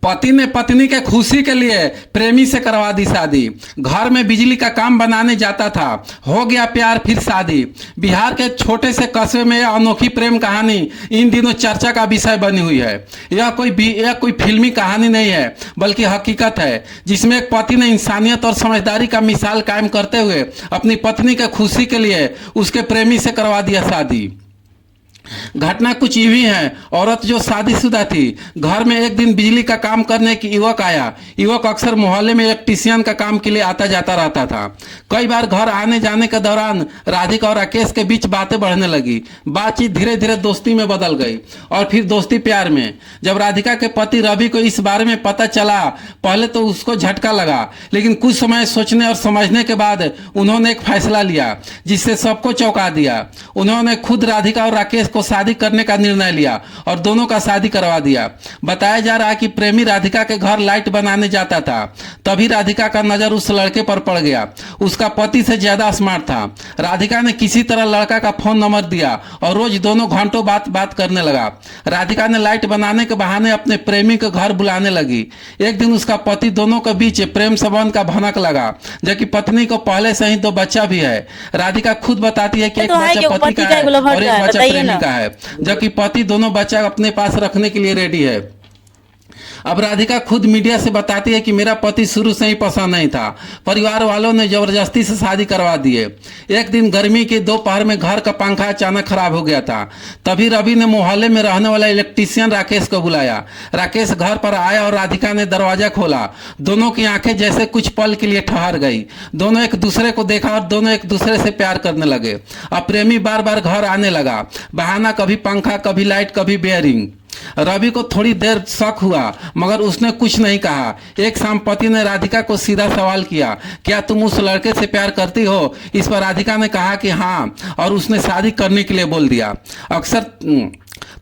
पति ने पत्नी के खुशी के लिए प्रेमी से करवा दी शादी। घर में बिजली का काम बनाने जाता था, हो गया प्यार फिर शादी। बिहार के छोटे से कस्बे में यह अनोखी प्रेम कहानी इन दिनों चर्चा का विषय बनी हुई है। यह कोई फिल्मी कहानी नहीं है, बल्कि हकीकत है, जिसमें एक पति ने इंसानियत और समझदारी का मिसाल कायम करते हुए अपनी पत्नी के खुशी के लिए उसके प्रेमी से करवा दिया शादी। घटना कुछ यूं ही है। औरत जो शादीशुदा थी, घर में एक दिन बिजली का काम करने की युवक आया। युवक अक्सर मोहल्ले में इलेक्ट्रीशियन का काम के लिए आता जाता रहता था। कई बार घर आने जाने के दौरान राधिका और राकेश के बीच बातें बढ़ने लगी। बातचीत धीरे धीरे दोस्ती में बदल गई और फिर दोस्ती प्यार में। जब राधिका के पति रवि को इस बारे में पता चला, पहले तो उसको झटका लगा, लेकिन कुछ समय सोचने और समझने के बाद उन्होंने एक फैसला लिया जिससे सबको चौंका दिया। उन्होंने खुद राधिका और राकेश को शादी करने का निर्णय लिया और दोनों का शादी करवा दिया। बताया जा रहा है कि प्रेमी राधिका के घर लाइट बनाने जाता था, तभी राधिका का नजर उस लड़के पर पड़ गया। उसका पति से ज्यादा स्मार्ट था। राधिका ने किसी तरह लड़का का फोन नंबर दिया और रोज दोनों घंटों बात करने लगा। राधिका ने लाइट बनाने के बहाने अपने प्रेमी के घर बुलाने लगी। एक दिन उसका पति दोनों के बीच प्रेम संबंध का भनक लगा, जबकि पत्नी को पहले से ही 2 बच्चा भी है। राधिका खुद बताती है कि एक बच्चा पति का है और एक बच्चा प्रेमी का है, जबकि पति दोनों बच्चा अपने पास रखने के लिए रेडी है। अब राधिका खुद मीडिया से बताती है कि मेरा पति शुरू से ही पसंद नहीं था, परिवार वालों ने जबरदस्ती से शादी करवा दिए। एक दिन गर्मी के दोपहर में घर का पंखा अचानक खराब हो गया था। तभी रवि ने मोहल्ले में रहने वाला इलेक्ट्रीशियन राकेश को बुलाया। राकेश घर पर आया और राधिका ने दरवाजा खोला। दोनों की आंखें जैसे कुछ पल के लिए ठहर गई। दोनों एक दूसरे को देखा और दोनों एक दूसरे से प्यार करने लगे। अब प्रेमी बार बार घर आने लगा। बहाना कभी पंखा, कभी लाइट, कभी बेयरिंग। रवि को थोड़ी देर शक हुआ, मगर उसने कुछ नहीं कहा। एक शाम पति ने राधिका को सीधा सवाल किया, क्या तुम उस लड़के से प्यार करती हो? इस पर राधिका ने कहा कि हाँ, और उसने शादी करने के लिए बोल दिया। अक्सर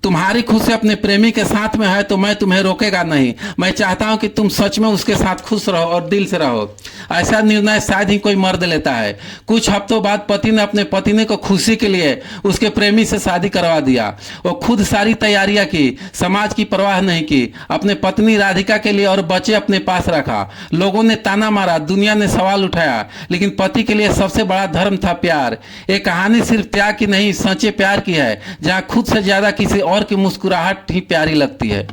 तुम्हारी खुशी अपने प्रेमी के साथ में है तो मैं तुम्हें रोकेगा नहीं। मैं चाहता हूं कि तुम सच में उसके साथ खुश रहो और दिल से रहो। ऐसा निर्णय शायद ही कोई मर्द लेता है। कुछ हफ्तों बाद पति ने अपने पत्नी को खुशी के लिए उसके प्रेमी से शादी करवा दिया। वो खुद सारी तैयारियां की, समाज की परवाह नहीं की, अपने पत्नी राधिका के लिए और बच्चे अपने पास रखा। लोगों ने ताना मारा, दुनिया ने सवाल उठाया, लेकिन पति के लिए सबसे बड़ा धर्म था प्यार। ये कहानी सिर्फ त्याग की नहीं, सच्चे प्यार की है, जहाँ खुद से ज्यादा किसी और की मुस्कुराहट ही प्यारी लगती है।